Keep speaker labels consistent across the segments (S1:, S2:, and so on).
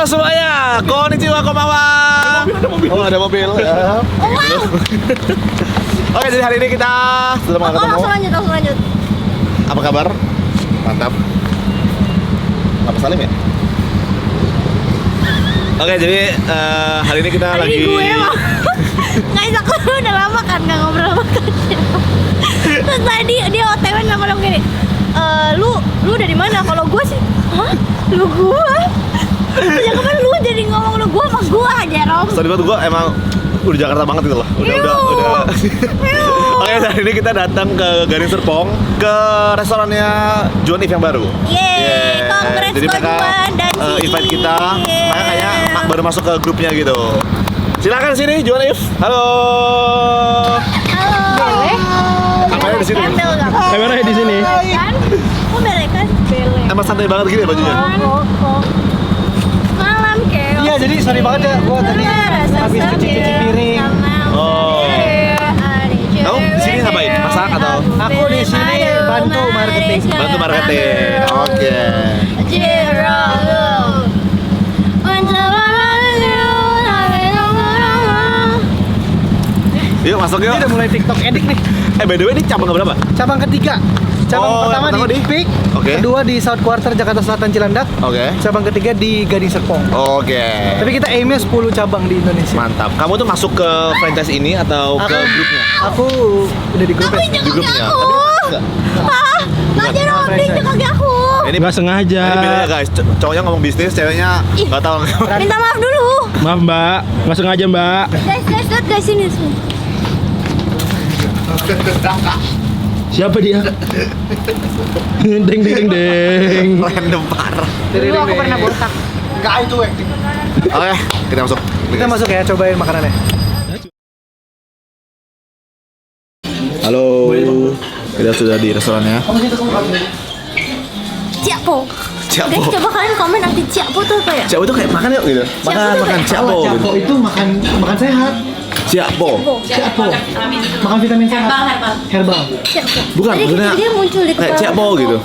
S1: Halo semuanya, konnichiwa konbanwa. Oh ada mobil. Ya. Oke, jadi hari ini kita sudah mau ketemu.
S2: Langsung lanjut.
S1: Apa kabar? Mantap. Apa Salim ya? Oke, jadi hari ini kita lagi.
S2: Ini gue emang ngajak lu udah lama kan nggak ngobrol sama Kacil. Terus tadi dia OTW ngomong gini, lu dari mana? Kalau gue sih, hah? Lu gue? Sejak kapan lu jadi ngomong lu gue sama gue aja, Rom?
S1: Tadi gue emang udah Jakarta banget gitu loh. Udah. Oke, hari ini kita datang ke Gading Serpong ke restorannya Juan If yang baru.
S2: Yeay, congrats
S1: Jadi
S2: Ko
S1: mereka
S2: Juan dan
S1: invite kita, makanya kayaknya baru masuk ke grupnya gitu. Silakan sini Juan If. Halo.
S2: Boleh?
S1: Kameranya di sini.
S2: Embel gak?
S3: Kameranya di sini.
S2: Kan? Kok bele kan? Bele.
S1: Emang santai banget gini ya bajunya?
S2: Malam keos.
S3: Iya, jadi sorry banget ya, gua tadi habis cuci-cuci piring.
S1: Oh. Kamu di sini ngapain? Masak atau?
S3: Aku di sini bantu marketing.
S1: Bantu marketing. Oke. Yuk masuk yuk.
S3: Ini udah mulai TikTok edit nih.
S1: By the way ini cabang berapa?
S3: Cabang ketiga. Cabang
S1: Oh,
S3: pertama
S1: yang pertama
S3: di
S1: di?
S3: Peak,
S1: Oke.
S3: kedua di South Quarter Jakarta Selatan Cilandak,
S1: Oke.
S3: cabang ketiga di Gading Serpong.
S1: Oke.
S3: Tapi kita aimnya 10 cabang di Indonesia.
S1: Mantap. Kamu tuh masuk ke franchise ini atau ke grupnya?
S3: Aku udah di grupnya.
S1: Di grupnya.
S2: Aku.
S1: Tapi
S2: Hah? Gak jadi Robi injek kaki aku.
S1: ini
S4: Nggak sengaja.
S1: Ini bedanya guys. Cowoknya ngomong bisnis, ceweknya nggak tahu.
S2: Minta maaf dulu.
S4: Maaf mbak, nggak sengaja mbak.
S2: Guys, lihat guys ini.
S4: Siapa dia? Deng deng deng deng.
S1: Random parah.
S2: Dulu aku pernah botak.
S3: Enggak itu acting.
S1: Oke, kita masuk.
S3: Kita masuk ya, cobain makanannya.
S1: Halo. Kita sudah di restorannya.
S2: Ciapo.
S1: Ciapo.
S2: Guys, coba kalian komen arti ciapo tuh apa ya?
S1: Ciapo tuh kayak makan yuk gitu.
S2: Ciapo tuh
S1: Makan
S2: kayak-
S1: ciapo gitu.
S3: Ciapo itu makan sehat.
S1: Ciapo.
S3: Ciapo. Makan vitamin sehat. Herbal.
S2: Ciapo.
S1: Bukan,
S2: Tadi
S1: maksudnya
S2: dia muncul di
S1: kayak
S2: kepala.
S1: ciapo gitu.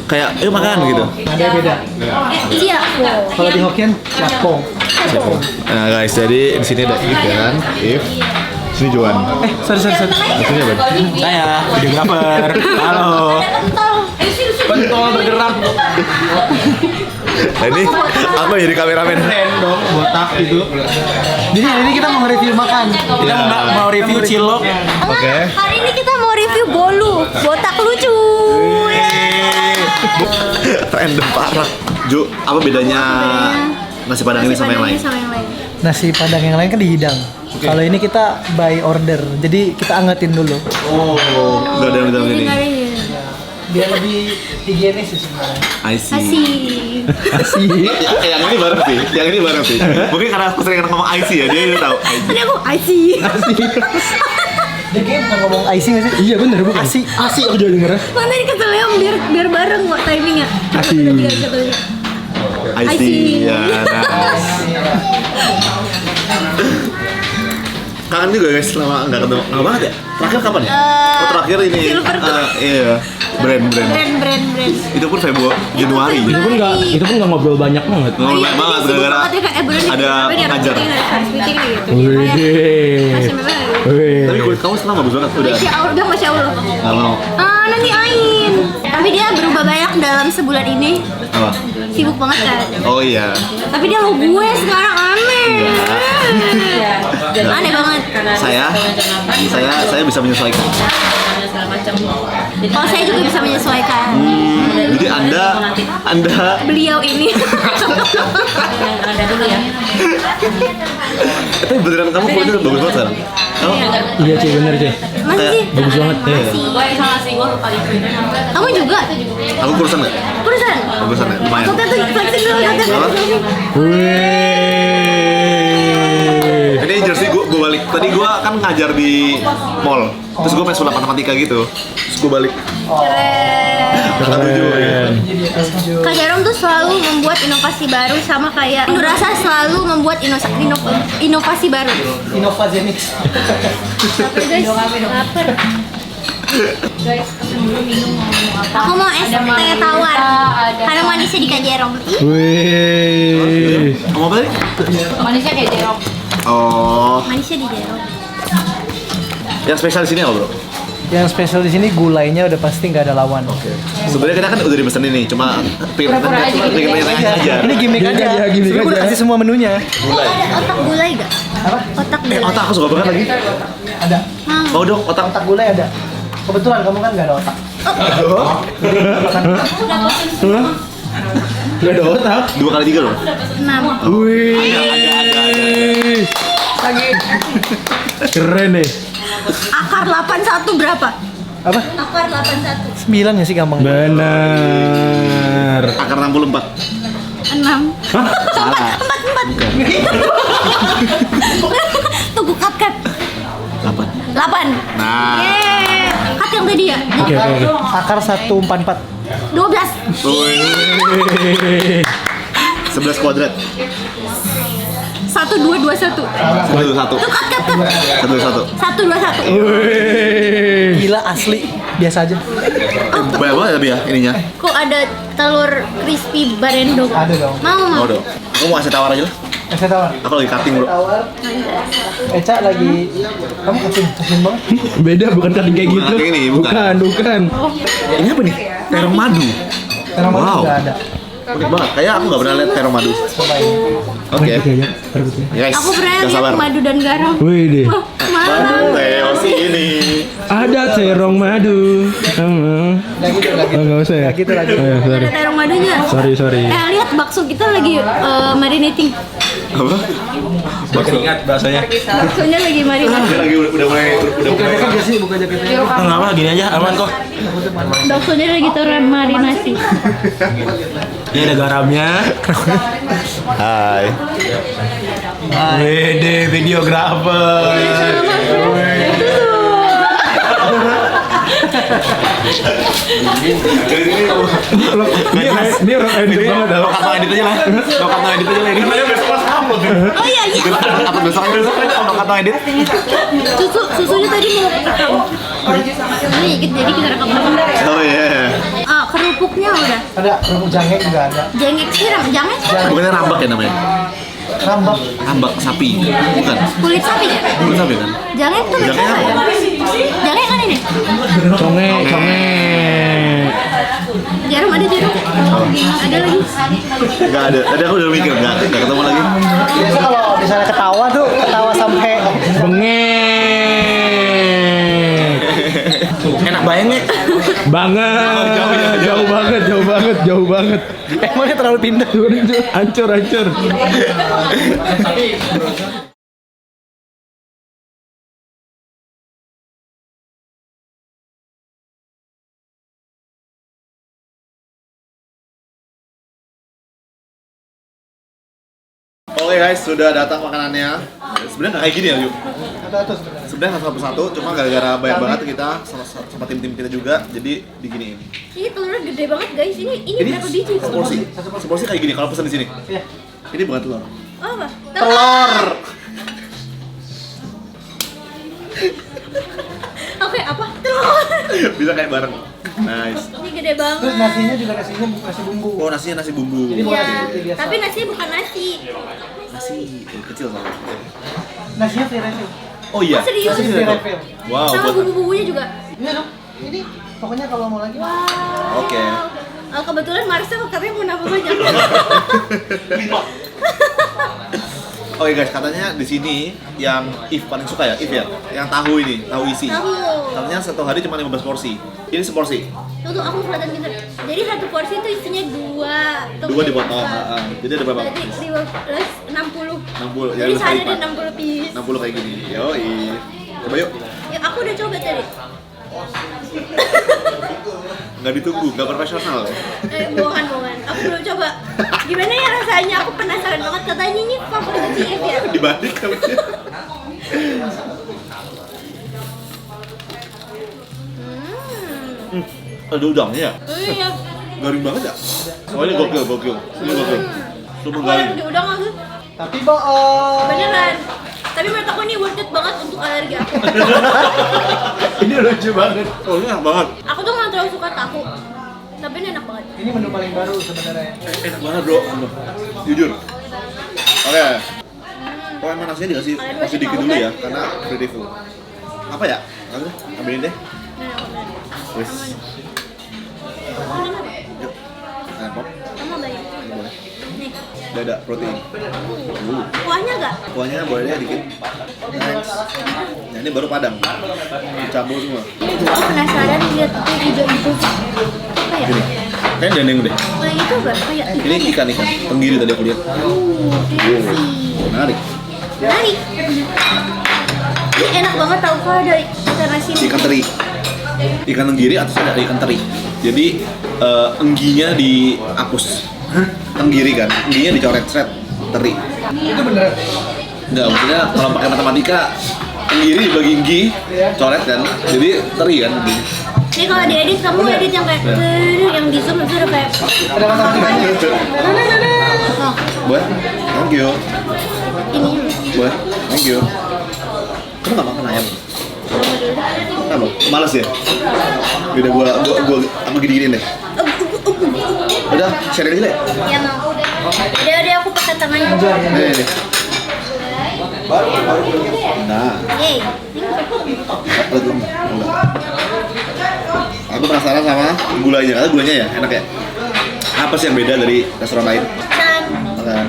S1: Kayak yuk makan gitu.
S3: Ada beda.
S2: Ciapo.
S3: Kalau di Hokkien, ciapo.
S1: Nah guys, jadi di sini ada If ya kan? If. Sini Juan.
S3: Sorry.
S1: Di sini apa?
S4: Saya videografer. Halo. Pentol bergerak.
S1: Nah ini aku jadi kameramen.
S4: Dong, botak gitu.
S3: Jadi hari ini kita mau review makan.
S4: Kita mau review cilok.
S1: Oke.
S2: Hari ini kita mau review bolu, botak lucu.
S1: Random parah. Ju, apa bedanya nasi padang ini sama yang lain?
S3: Nasi padang yang lain kan dihidang. Kalau ini kita by order. Jadi kita angetin dulu.
S1: Oh, nggak ada yang dalam ini.
S3: Biar lebih higienis sih sebenarnya.
S1: I see.
S2: Asik.
S1: Yang ini bareng sih. Yang ini bareng sih. Mungkin karena aku sering ngomong I see ya, dia udah tahu.
S2: Tadi aku asik.
S3: Dia kayak bukan ngomong icing nggak sih?
S4: Iya bener bukan.
S3: Asi.
S4: Asi aku jadi denger.
S2: Mana ini keselnya biar bareng kok timingnya.
S4: Asik.
S1: I see. Ya, nice. Kangen juga guys, lama nggak ketemu. Nggak banget ya? Terakhir kapan ya? Oh terakhir ini.
S2: Silver tuh.
S1: Iya. Brand.
S2: Brand.
S1: Itu pun Februari, Januari.
S4: Itu pun nggak ngobrol banyak banget.
S1: Ngobrol banyak banget gara-gara ada ngajar.
S4: Wih.
S1: Tapi kulit kamu sekarang bagus banget. Udah.
S2: Masya Allah.
S1: Nggak mau.
S2: Nanti Ain. Tapi dia berubah banyak dalam sebulan ini.
S1: Apa?
S2: Sibuk banget kan.
S1: Oh iya.
S2: Tapi dia lo gue sekarang aneh. Aneh banget.
S1: Saya bisa menyesuaikan.
S2: Kalau saya juga bisa menyesuaikan.
S1: Jadi Anda
S2: Beliau ini.
S1: tapi beneran kamu kulitnya bagus banget kan? Kamu
S4: Iya Ci, bener Ci.
S2: Masih sih.
S4: Bagus banget.
S2: Kamu juga?
S1: aku kurusan nggak?
S2: Kurusan?
S1: Kurusan ya? Lumayan.
S2: Foto tuh flexing dulu.
S1: Apa?
S4: Wih.
S1: Ini jersey gue balik. Tadi gue kan ngajar di mall. Terus gue main sulap matematika gitu. Terus gue balik. Kakak tujuh ya.
S4: Keren.
S2: Kak Jarom tuh selalu membuat inovasi baru sama kayak Nurasa selalu membuat inovasi baru.
S3: Inovazenik.
S2: Lapar. Aku mau es teh tawar karena manisnya di Kak Jarom. Ih,
S4: Wih.
S2: Manisnya kayak jeruk.
S1: Oh,
S2: Manisnya di jeruk.
S1: yang spesial di sini apa bro?
S3: Yang spesial di sini gulainya udah pasti nggak ada lawan.
S1: Sebenarnya kita kan udah dipesan ini, cuma pengen aja.
S3: Ini gimmick aja.
S4: gimmick
S3: Sebenarnya udah
S4: aja.
S3: kasih semua menunya.
S2: Oh, ada otak gulai gak?
S3: Apa?
S2: Otak gulai.
S1: Otak aku suka banget lagi.
S3: Ada.
S1: Mau dong otak.
S3: Otak gulai ada. Kebetulan kamu kan nggak ada otak. Jadi makan
S2: Udah bosan semua.
S4: Gak ada otak.
S1: 2 kali 3 loh.
S2: 6.
S4: Wih. Keren deh.
S2: Akar 81 berapa?
S3: apa?
S2: Akar 81.
S3: 9 ya sih gampang.
S4: Benar.
S1: Akar 64.
S2: 6.
S4: Hah?
S1: Salah.
S2: 4. Tunggu cut.
S1: 8.
S2: 8.
S1: Nah.
S2: Yeay. Cut yang tadi ya?
S4: Oke.
S3: Akar 144.
S2: 12.
S4: Wih.
S1: 11 kuadrat.
S2: 1221.
S1: 121.
S2: Tuh cut.
S1: 121.
S2: 121.
S4: Wih.
S3: Gila asli. Biasa aja.
S1: Banyak banget tapi ya ininya.
S2: Kok ada telur crispy barendo?
S3: Ada dong.
S1: Mau dong. Aku mau kasih tawar aja lah.
S3: Saya tawar.
S1: Aku lagi cutting bro.
S3: Tawar. Eca lagi. Kamu kasih banget.
S4: Beda bukan cutting kayak gitu.
S1: Bukan ini, bukan.
S4: Bukan.
S1: Ini apa nih? Terong madu.
S3: Terong madu
S1: Wow.
S3: juga ada.
S1: Unik banget. Kayak aku nggak pernah lihat terong madu.
S3: Cobain.
S1: Oke.
S4: Kayaknya.
S1: Guys,
S2: Aku pernah
S1: gak
S2: lihat
S1: sabar.
S2: madu dan garam.
S4: Wih deh.
S2: Wah, mahal.
S1: Teo sih ini.
S4: Ada terong madu.
S3: Nggak gitu lagi.
S4: Nggak usah ya.
S3: Nggak gitu lagi.
S4: Oh, ya, sorry.
S2: Ada terong madunya.
S4: Sorry.
S2: Lihat bakso kita lagi marinating.
S1: Apa?
S4: Ingat bahasanya.
S2: Baksonya lagi marinating.
S1: Dia lagi udah mulai
S3: Buka jaket sih, buka jaketnya.
S4: Enggak apa, gini aja, aman kok.
S2: Baksonya lagi taruhan marinasi.
S4: Ini ada garamnya.
S1: Hai.
S4: Wede, videografer. Ini orang edit banget dah.
S1: Lo kata edit aja lah. Lo kata edit aja lah. Ini katanya besok pas upload.
S2: Oh iya iya.
S1: Apa besok aja lo kata edit?
S2: Susunya tadi mau rekam. Ini dikit jadi kita rekam lagi.
S1: Oh iya.
S2: Kerupuknya udah.
S3: Ada kerupuk jangkek juga ada.
S2: Jengek siram, jangan sih.
S1: Bukannya rambak ya namanya?
S3: Rambak.
S1: Rambak sapi. Bukan.
S2: Kulit sapi ya?
S1: Bukan sapi kan?
S2: Jangek tuh
S1: Jangek
S2: macam
S1: apa?
S2: apa? Jangek kan ini?
S4: Conge.
S2: Jarum ada jarum. Ada lagi.
S1: Enggak ada. Tadi aku udah mikir enggak ketemu lagi.
S3: Biasa kalau misalnya ketawa tuh, ketawa sampai
S4: Bengek.
S1: Enak banget.
S4: Banget. Jauh banget.
S3: emangnya terlalu pindah.
S4: Hancur.
S1: Oke guys, sudah datang makanannya. Sebenarnya nggak kayak gini ya, Yu.
S3: Satu-satu sebenarnya.
S1: Sebenarnya satu persatu, cuma gara-gara banyak banget kita sama tim-tim kita juga, jadi diginiin.
S2: Ini telurnya gede banget guys. Ini
S1: Ini
S2: berapa biji?
S1: seporsi. Seporsi kayak gini kalau pesan di sini.
S3: Iya.
S1: Ini bukan telur.
S2: Oh, apa?
S1: Telur.
S2: Oke, apa? Telur.
S1: Bisa kayak bareng. Nice.
S2: Ini gede banget.
S3: Terus nasinya juga nasi bumbu.
S1: Oh, nasinya nasi bumbu.
S3: Jadi bukan
S2: Iya.
S3: nasi putih biasa.
S2: Tapi nasinya bukan nasi.
S1: Nasi kecil soalnya.
S3: Nasinya free refill.
S1: Oh iya.
S2: Oh, serius?
S3: Nasi free refill.
S1: Wow.
S2: Sama
S1: buat-
S2: bumbu-bumbunya juga.
S3: Iya dong. Ini pokoknya kalau mau lagi.
S2: Wow.
S1: Oke.
S2: Kebetulan Marcel katanya mau nambah banyak.
S1: Oke guys, katanya di sini yang If paling suka ya, If ya, yang tahu ini, tahu isi.
S2: Tahu.
S1: Katanya satu hari cuma 15 porsi. Ini seporsi.
S2: Tuh aku kelihatan pinter. Jadi satu porsi itu isinya dua.
S1: Dua dipotong. Jadi ada berapa?
S2: Berarti 60.
S1: 60.
S2: Jadi
S1: lu
S2: saya
S1: kali
S2: ada
S1: empat.
S2: 60 piece.
S1: 60 kayak gini. Yoi. Coba yuk.
S2: Ya, aku udah coba tadi.
S1: Nggak ditunggu, nggak profesional.
S2: Bohongan. Aku belum coba. Gimana ya rasanya? Aku penasaran banget. Katanya ini favorit si If ya.
S1: Dibanding kalau ada udangnya ya?
S2: Iya.
S1: Garing banget ya? Soalnya gokil. Ini gokil. Super
S2: Aku
S1: garing.
S2: yang di udang aku.
S3: Tapi bohong.
S2: Beneran. Tapi menurut aku ini worth it banget untuk alergi aku.
S4: Ini lucu banget.
S1: Oh, ini enak banget.
S2: Aku tuh nggak terlalu suka tahu. Tapi ini enak banget.
S3: Ini menu paling baru sebenarnya.
S1: Enak banget bro. Jujur. Oke. Oh emang nasinya dikasih
S2: Kalian
S1: masih
S2: masih
S1: dikit
S2: mau
S1: dulu
S2: kan?
S1: ya, karena pretty full. Apa ya? Ambilin deh. Wes. Yuk. Nah, pop.
S2: Sama banyak.
S1: Boleh.
S2: Nih,
S1: Dada protein.
S2: kuahnya nggak?
S1: Kuahnya boleh deh dikit. Nice. Nah, ini baru padang. Dicampur semua.
S2: Aku penasaran lihat itu hijau itu. Apa ya?
S1: Gini. Kayaknya dendeng deh.
S2: Kalau yang itu nggak kayak
S1: Ini ikan. Tenggiri tadi aku lihat.
S2: fancy.
S1: Menarik.
S2: Menarik. Ini enak banget tau kalau dari ikan asin.
S1: Ikan teri. Ikan tenggiri atasnya ada ikan teri. Jadi engginya dihapus. Tenggiri kan, engginya dicoret-coret teri.
S3: Itu beneran.
S1: Enggak, maksudnya kalau pakai matematika tenggiri dibagi enggi, coret kan. Jadi teri kan.
S2: Ini kalau diedit kamu edit yang kayak yang di zoom itu udah kayak
S3: Ada matematikanya.
S2: oh,
S1: Buat, thank you.
S2: ini
S1: Buat, thank you. Kamu nggak makan ayam? Kenapa? Males ya? Udah gua sama gini-gini deh. Udah, share aja deh.
S2: ya mau udah aku pakai tangan
S1: Nih. Nah,
S2: yeay
S1: lihat lem. Aku penasaran sama gulanya, karena gulanya ya enak ya. Apa sih yang beda dari restoran lain?
S2: dan
S1: Makan.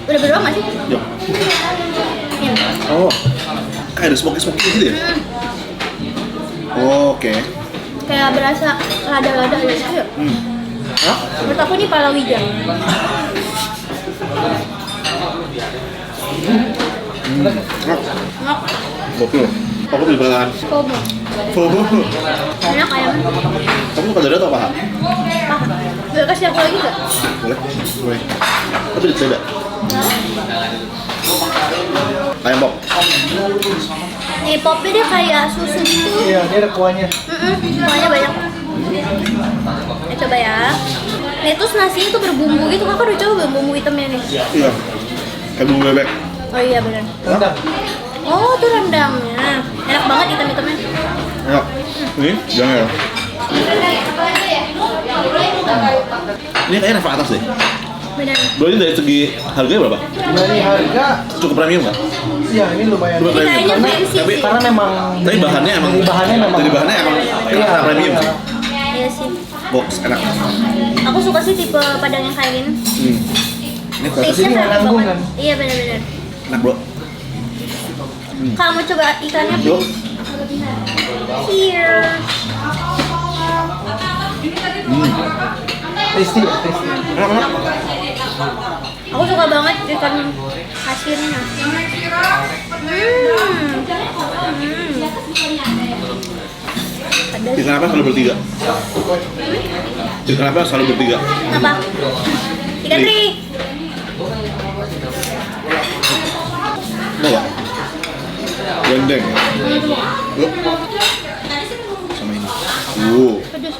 S2: udah berdua nggak sih?
S1: Yuk.
S2: Ya.
S1: Oh, kayak ada smoky gitu ya? Oke.
S2: Kayak berasa lada-lada gitu ya.
S1: Hah?
S2: Menurut aku ini palawija.
S1: Enak.
S2: Enak.
S1: Gokil. Aku beli beneran.
S2: Komo.
S1: FOMO.
S2: Enak ayamnya.
S1: Kamu makan dada atau paha?
S2: Paha. Boleh kasih aku lagi nggak?
S1: Boleh? Boleh. Tapi dada. Ayam pop.
S2: Nih popnya dia kayak susu gitu.
S3: Iya, dia ada kuahnya.
S2: Kuahnya banyak. Coba ya. Nih terus nasinya tuh berbumbu gitu. Kakak udah coba belum bumbu hitamnya nih?
S1: Iya. Kayak bumbu bebek.
S2: Oh iya benar.
S3: Rendang.
S2: Oh tuh rendangnya. Enak banget hitam-hitamnya.
S1: Enak. Ini jangan ya. Ini kayaknya level atas deh.
S2: Benar.
S1: Berarti dari segi harganya berapa?
S3: Dari harga,
S1: Cukup premium nggak?
S3: ya ini lumayan.
S1: Lumayan
S2: Ini kayaknya
S1: premium.
S2: fancy
S1: Tapi
S2: sih.
S3: Karena memang
S1: Tapi bahannya emang dari bahannya emang
S3: Iya,
S1: premium
S3: iya.
S1: sih.
S2: Iya sih.
S1: Box enak.
S2: Aku suka sih tipe padang yang kayak gini.
S1: Ini kualitas
S2: Taste-nya
S3: sini
S2: enak
S3: nanggung
S2: banget.
S3: kan?
S2: Iya benar-benar.
S1: enak bro.
S2: Kamu coba ikannya
S1: Bro,
S2: please. Here.
S3: tasty ya, tasty.
S1: enak enak.
S2: Aku suka banget ikan asinnya. Pedas.
S1: Ikan apa selalu bertiga? Ikan apa selalu bertiga?
S2: Apa? Ikan teri.
S1: Mau nggak? Dendeng. Yuk. Sama ini.
S2: Pedas.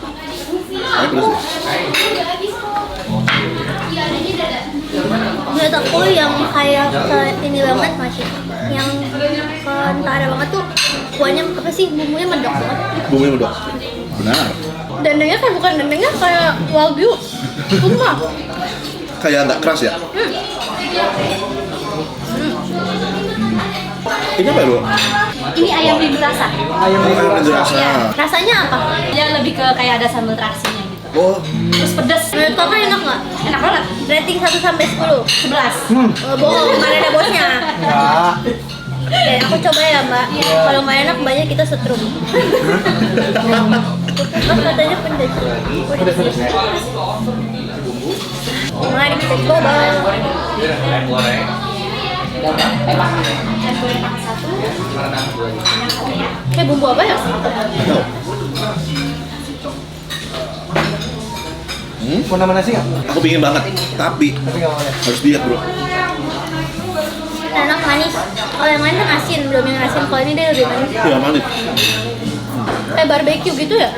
S1: Ayo pedas deh.
S2: Menurut aku yang kayak ke ini banget masih yang kentara banget tuh kuahnya apa sih bumbunya medok banget.
S1: Bumbunya medok. Benar.
S2: Dendengnya kayak bukan dendengnya kayak wagyu. Sumpah.
S1: Kayak nggak keras ya? Ini apa ya bro?
S5: Ini ayam ribu rasa.
S3: Ayam
S1: Ayam
S3: ribu
S1: ribu
S3: rasa.
S1: rasa.
S2: Rasanya apa?
S5: Dia lebih ke kayak ada sambal terasinya gitu.
S1: Oh,
S5: Terus pedes.
S2: Menurut kakak enak nggak?
S5: Enak banget.
S2: Rating 1 sampai 10.
S5: 11.
S2: Oh, bohong, mana ada bosnya.
S3: Enggak.
S2: Oke, aku coba ya mbak. Kalau nggak enak banyak kita setrum. Mas katanya pedas. Mari kita coba. Bumbu apa ya?
S1: tahu.
S3: Mau nama nasi nggak?
S1: Aku pingin banget, tapi
S3: Tapi nggak mau ya.
S1: harus diet bro.
S2: Enak manis. Kalau yang lain kan asin, belum yang asin. Kalau ini dia lebih manis.
S1: Iya manis.
S2: Kayak barbecue gitu ya?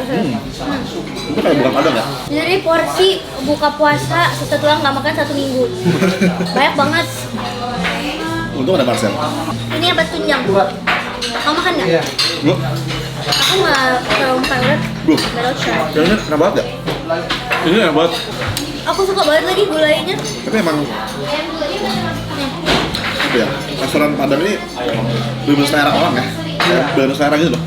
S1: Itu kayak bukan padang ya?
S2: Jadi porsi buka puasa setelah nggak makan 1 minggu. Banyak banget.
S1: Untung ada Marcel.
S2: Ini apa tunjang?
S3: Dua.
S2: Kamu makan nggak?
S3: Iya.
S1: Bro,
S2: Aku nggak terlalu makan berat.
S1: bro.
S2: Berat try.
S1: Yang ini enak banget ya? Ini enak banget.
S2: Aku suka banget lagi gulainya.
S1: Tapi emang
S2: Nih,
S1: ya. Restoran Padang ini bener-bener selera orang ya. Bener-bener selera gitu loh.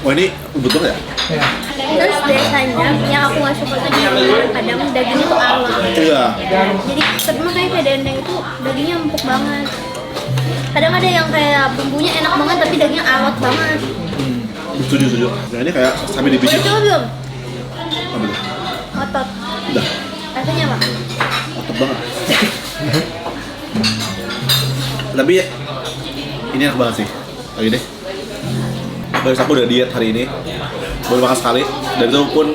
S1: Wah ini betul ya?
S3: Ya.
S2: Terus biasanya yang aku nggak suka tuh di restoran Padang dagingnya tuh alot.
S1: Iya.
S2: Jadi sama kayak dendeng itu dagingnya empuk banget. Kadang ada yang kayak bumbunya enak banget tapi dagingnya alot banget.
S1: Setuju. Nah ini kayak sampai di biji.
S2: Udah coba belum?
S1: Apa tuh?
S2: Otot.
S1: Udah.
S2: Rasanya apa?
S1: Otot banget. Tapi ini enak banget sih. Lagi deh. Baris aku udah diet hari ini. Baru makan sekali. Dan itu pun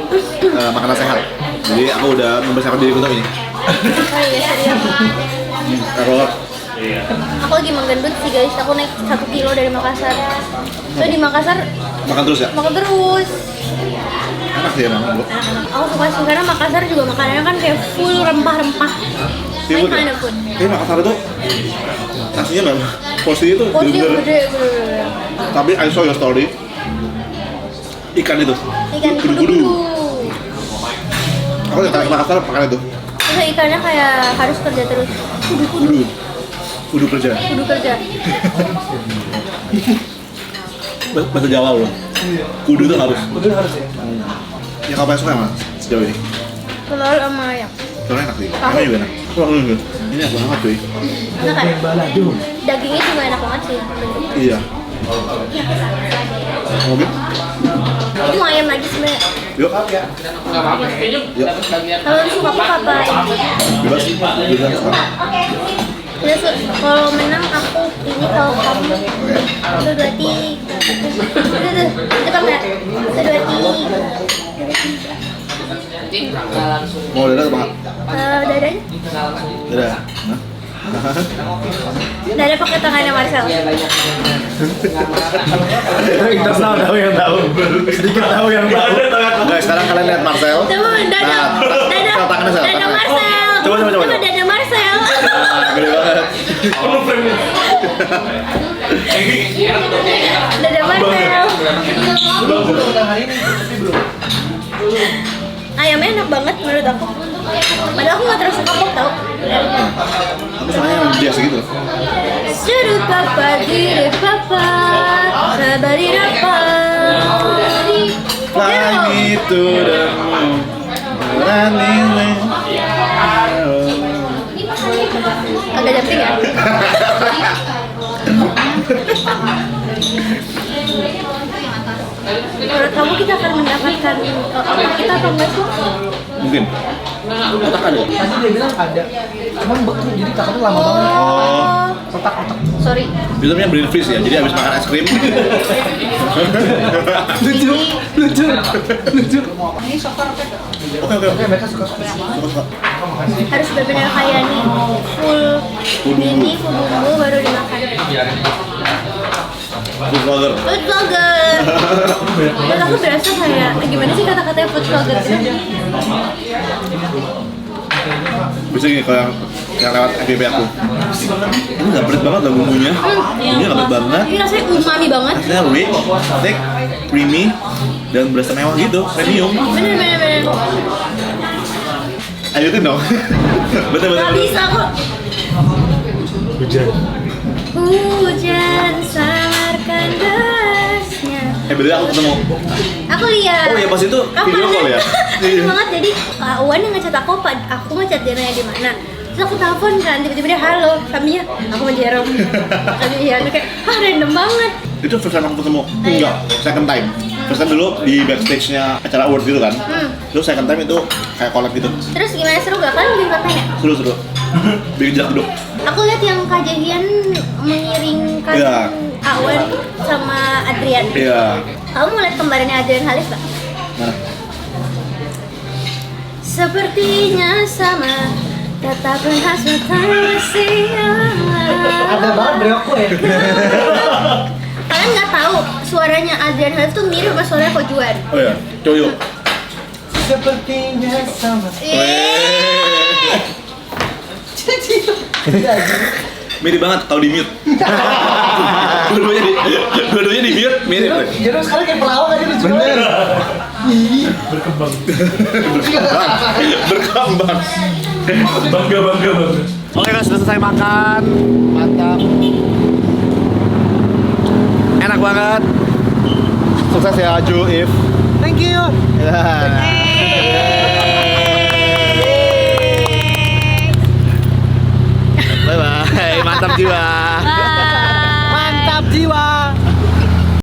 S1: makanan sehat. Jadi aku udah mempersiapkan diri untuk ini.
S2: Oh iya serius.
S1: Kalau
S2: Aku lagi menggendut sih guys. Aku naik 1 kilo dari Makassar. So di Makassar
S1: makan terus ya?
S2: makan terus.
S1: Enak sih emang bro.
S2: Aku suka sih karena Makassar juga makanannya kan kayak full rempah-rempah.
S1: Seafood
S2: Main
S1: ya?
S2: food.
S1: Tapi Makassar itu nasinya memang porsinya itu
S2: Porsinya
S1: bener-bener.
S2: gede, bener-bener.
S1: Tapi I saw your story. Ikan itu.
S2: Ikan
S1: Kudu-kudu.
S2: kudu-kudu.
S1: Aku di Makassar makan itu.
S2: Terus ikannya kayak harus kerja terus. Kudu-kudu.
S1: Kudu. Kudu kerja.
S2: Kudu kerja.
S1: Bahasa Jawa loh. Kudu itu harus.
S3: Udah harus ya.
S1: Yang kamu suka mana sejauh ini?
S2: Telur sama ayam.
S1: Telur enak sih.
S2: Tahu.
S1: Ayam juga enak. Telur juga. Ini enak banget cuy.
S2: Enak kan?
S3: Balado.
S2: Dagingnya juga enak banget sih.
S1: Iya. Oke.
S2: Itu mau ayam lagi sebenarnya.
S1: Yuk. Yuk.
S2: Kalau lu suka apa ini?
S1: Bebas. Bebas suka.
S2: Ya, kalau menang aku ini kalau kamu itu berarti itu kamera itu berarti
S1: Mau dadah apa?
S2: dadanya
S1: Dadah. Nah.
S2: dada pakai tangannya Marcel.
S4: Kita tahu yang tahu. Sedikit tahu yang tahu.
S1: Oke, sekarang kalian lihat Marcel.
S2: Coba dada
S1: Tangannya saya.
S2: dada Marcel.
S1: Coba.
S2: Dada Marcel.
S1: Gede banget.
S2: Dada Marcel. Ayamnya enak banget menurut aku. Padahal aku nggak terlalu suka pop tau.
S1: Aku sukanya yang biasa gitu.
S2: Suruh papa diri papa sabari rapa.
S1: Fly to the moon. Running.
S2: Agak jumping ya. Menurut kamu kita akan mendapatkan otak kita atau enggak sih?
S1: Mungkin. Otak ada.
S3: Tadi dia bilang ada. Cuman beku jadi takutnya lama banget.
S1: Oh.
S3: Otak-otak.
S2: Sorry.
S1: Itu namanya brain freeze ya. Jadi habis makan es krim.
S3: Lucu.
S1: Oke.
S3: Oke, mereka suka.
S2: Harus benar-benar kayak nih full ini full bumbu baru dimakan.
S1: Food vlogger.
S2: Food vlogger. Dan aku berasa kayak gimana sih kata-katanya food vlogger gitu?
S1: Bisa gini kalau yang lewat FYP aku. Ini nggak berat banget lah bumbunya. Ini nggak berat banget.
S2: Ini rasanya umami banget.
S1: Rasanya rich, thick, creamy, dan berasa mewah gitu, premium.
S2: Bener.
S1: Ayo tuh dong. Betul.
S2: Gak bisa kok. Hujan samarkan derasnya.
S1: Betul aku ketemu.
S2: Aku lihat.
S1: Oh ya pas itu video call ya.
S2: Pas banget jadi Kak Wan yang ngechat aku ngechat dia nanya di mana. Terus aku telepon kan tiba-tiba dia halo, kaminya aku sama Jerome. Kami iya kayak random banget.
S1: Itu first time aku ketemu. Enggak, second time. First time dulu di backstage-nya acara awards gitu kan. Terus second time itu kayak collab gitu.
S2: Terus gimana, seru gak kan bikin kontennya?
S1: Seru. Bikin jarak duduk.
S2: Aku lihat yang Kak Jahian mengiringkan
S1: Iya.
S2: Awan sama Adrian.
S1: Iya.
S2: Kamu lihat kembarannya Adrian Halis gak?
S1: Mana?
S2: Sepertinya sama, tetapkan hasratan masih
S3: Ada banget brewok ya.
S2: Kalian nggak tahu suaranya Adrian Halis tuh mirip sama suaranya Kojuan.
S1: Oh ya, coba yuk.
S3: Sepertinya sama.
S1: Mirip banget, tahu di mute. Dua-duanya di mute, mirip.
S3: Jadi sekarang kayak pelawak aja lucu. Bener.
S1: Berkembang.
S4: Bangga.
S1: Oke guys, sudah selesai makan. Mantap. Enak banget. Sukses ya Ju, If.
S3: Thank you.
S1: Bye bye. Mantap jiwa.
S3: Mantap jiwa.